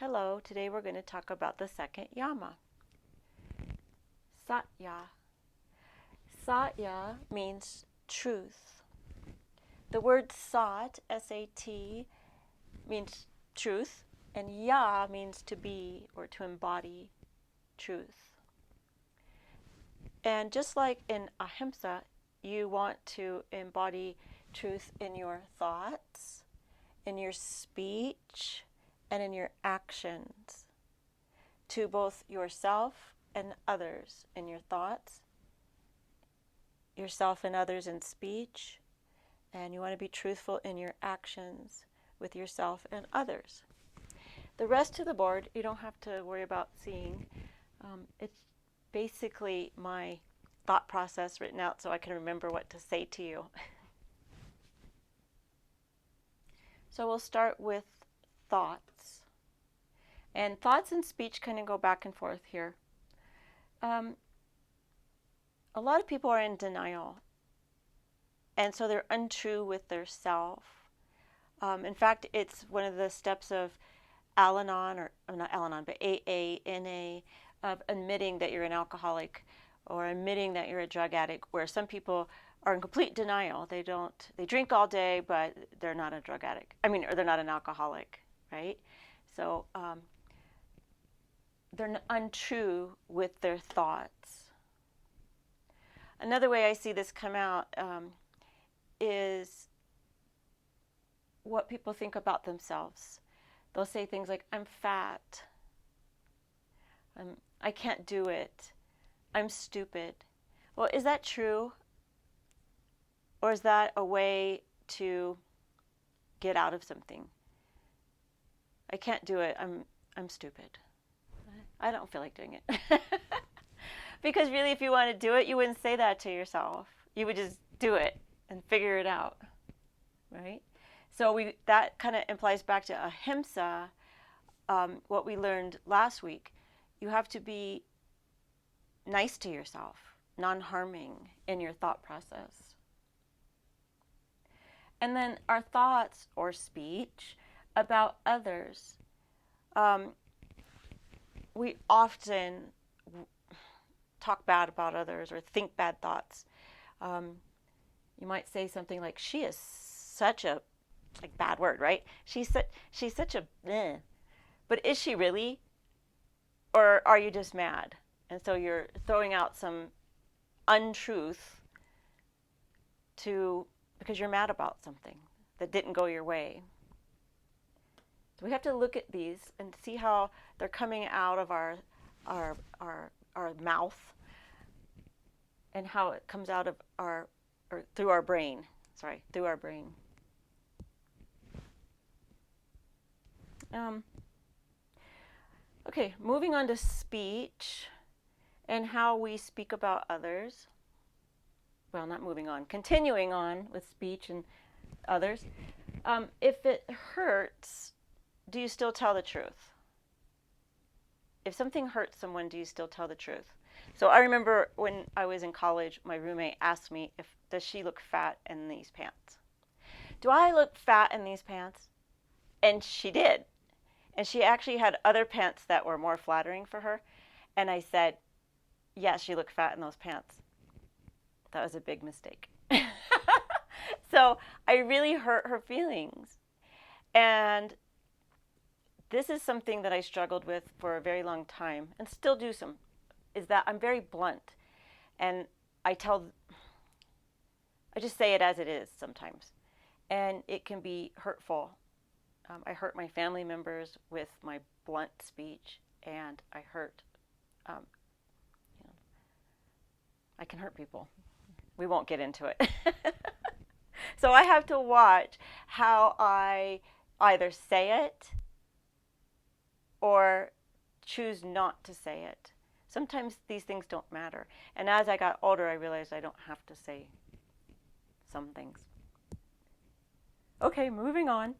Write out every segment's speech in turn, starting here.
Hello, today we're going to talk about the second yama, Satya. Satya means truth. The word sat, S-A-T, means truth, and ya means to be or to embody truth. And just like in ahimsa, you want to embody truth in your thoughts, in your speech, and in your actions, to both yourself and others in your thoughts, yourself and others in speech, and you want to be truthful in your actions with yourself and others. The rest of the board you don't have to worry about seeing. It's basically my thought process written out so I can remember what to say to you. So we'll start with thoughts. And thoughts and speech kind of go back and forth here. A lot of people are in denial, and so they're untrue with their self. In fact, it's one of the steps of Al-Anon, or not Al-Anon, but AA, of admitting that you're an alcoholic or admitting that you're a drug addict, where some people are in complete denial. They drink all day, but they're not a drug addict. Or they're not an alcoholic, right? So they're untrue with their thoughts. Another way I see this come out is what people think about themselves. They'll say things like, I'm fat, I can't do it, I'm stupid. Well, is that true? Or is that a way to get out of something? I can't do it, I'm stupid. I don't feel like doing it. Because really, if you want to do it, you wouldn't say that to yourself. You would just do it and figure it out, right? So that kind of implies back to ahimsa, what we learned last week. You have to be nice to yourself, non-harming in your thought process. And then our thoughts or speech about others. We often talk bad about others or think bad thoughts. You might say something like, she is such a, like, bad word, right? She's such a, but is she really? Or are you just mad? And so you're throwing out some untruth because you're mad about something that didn't go your way. So we have to look at these and see how they're coming out of our mouth, and how it comes out of through our brain. Through our brain. Okay, moving on to speech and how we speak about others. Well, not moving on, continuing on with speech and others. If it hurts, do you still tell the truth? If something hurts someone, do you still tell the truth? So I remember when I was in college, my roommate asked me, does she look fat in these pants? Do I look fat in these pants? And she did. And she actually had other pants that were more flattering for her. And I said, yes, you look fat in those pants. That was a big mistake. So I really hurt her feelings. And this is something that I struggled with for a very long time, and still do some, is that I'm very blunt. And I just say it as it is sometimes. And it can be hurtful. I hurt my family members with my blunt speech, and I can hurt people. We won't get into it. So I have to watch how I either say it or choose not to say it. Sometimes these things don't matter. And as I got older, I realized I don't have to say some things. Okay, moving on.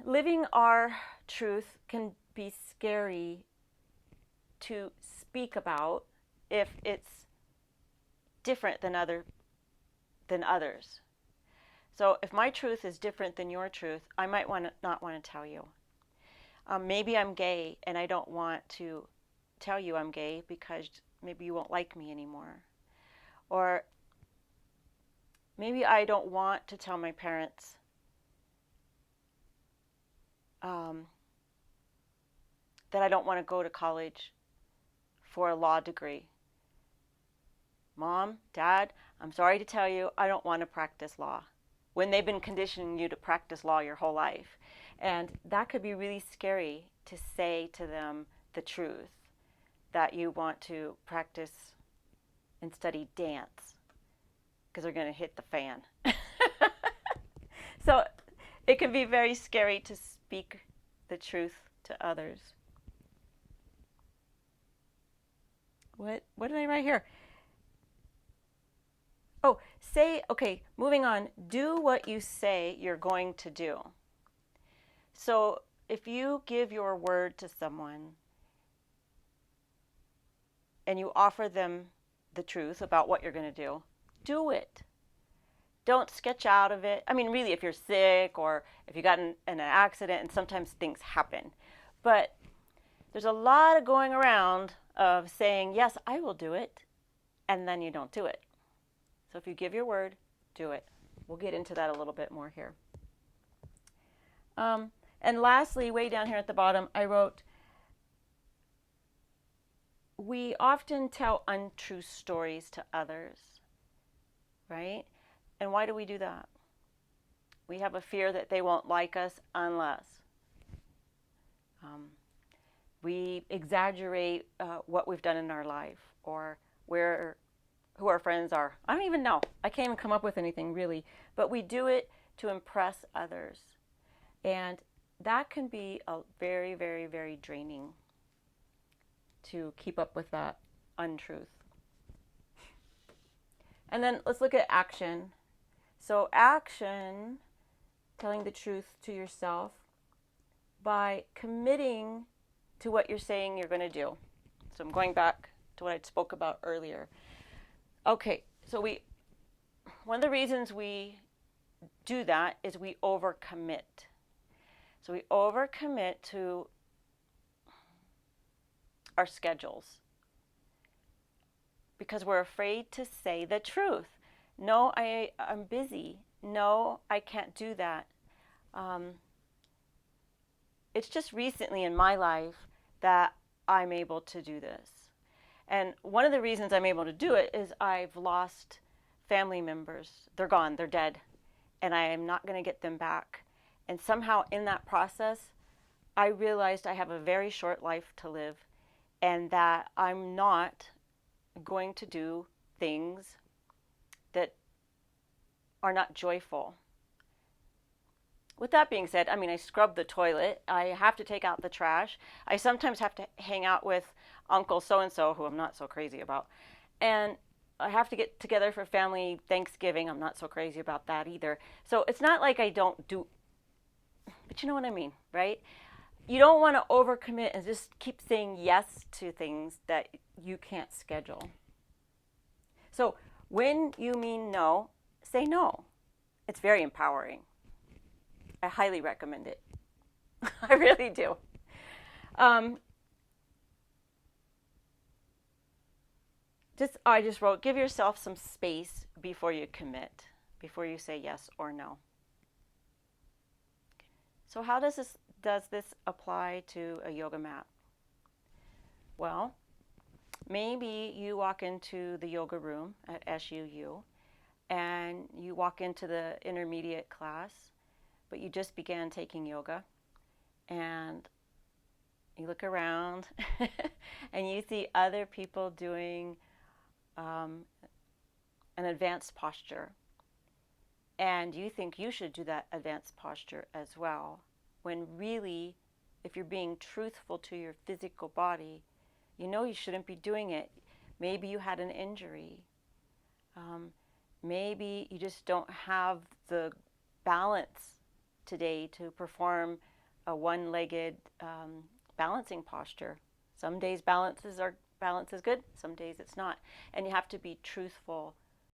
Living our truth can be scary to speak about if it's different than others. So if my truth is different than your truth, I might not want to tell you. Maybe I'm gay and I don't want to tell you I'm gay because maybe you won't like me anymore. Or maybe I don't want to tell my parents um, that I don't want to go to college for a law degree. Mom, Dad, I'm sorry to tell you, I don't want to practice law. When they've been conditioning you to practice law your whole life. And that could be really scary to say to them the truth, that you want to practice and study dance because they're going to hit the fan. So it can be very scary to speak the truth to others. What did I write here? Oh, okay, moving on. Do what you say you're going to do. So if you give your word to someone and you offer them the truth about what you're going to do it. Don't sketch out of it. I mean, really, if you're sick or if you got in an accident, and sometimes things happen. But there's a lot of going around of saying, yes, I will do it, and then you don't do it. So if you give your word, do it. We'll get into that a little bit more here. And lastly, way down here at the bottom, I wrote, we often tell untrue stories to others, right? And why do we do that? We have a fear that they won't like us unless. We exaggerate what we've done in our life or who our friends are. I don't even know. I can't even come up with anything really. But we do it to impress others. And that can be a very, very, very draining to keep up with that untruth. And then let's look at action. So action, telling the truth to yourself by committing to what you're saying you're going to do. So I'm going back to what I spoke about earlier. Okay, so one of the reasons we do that is we overcommit. So we overcommit to our schedules because we're afraid to say the truth. No, I'm busy. No, I can't do that. It's just recently in my life that I'm able to do this. And one of the reasons I'm able to do it is I've lost family members. They're gone, they're dead, and I am not going to get them back. And somehow in that process, I realized I have a very short life to live and that I'm not going to do things that are not joyful. With that being said, I mean, I scrub the toilet. I have to take out the trash. I sometimes have to hang out with Uncle so-and-so, who I'm not so crazy about. And I have to get together for family Thanksgiving. I'm not so crazy about that either. So it's not like I don't do, but you know what I mean, right? You don't want to overcommit and just keep saying yes to things that you can't schedule. So when you mean no, say no. It's very empowering. I highly recommend it. I really do. I just wrote, give yourself some space before you commit, before you say yes or no. So how does this apply to a yoga mat? Well, maybe you walk into the yoga room at SUU and you walk into the intermediate class, but you just began taking yoga, and you look around and you see other people doing an advanced posture, and you think you should do that advanced posture as well, when really, if you're being truthful to your physical body, you know you shouldn't be doing it. Maybe you had an injury. Maybe you just don't have the balance today to perform a one-legged balancing posture. Some days balance is good, some days it's not. And you have to be truthful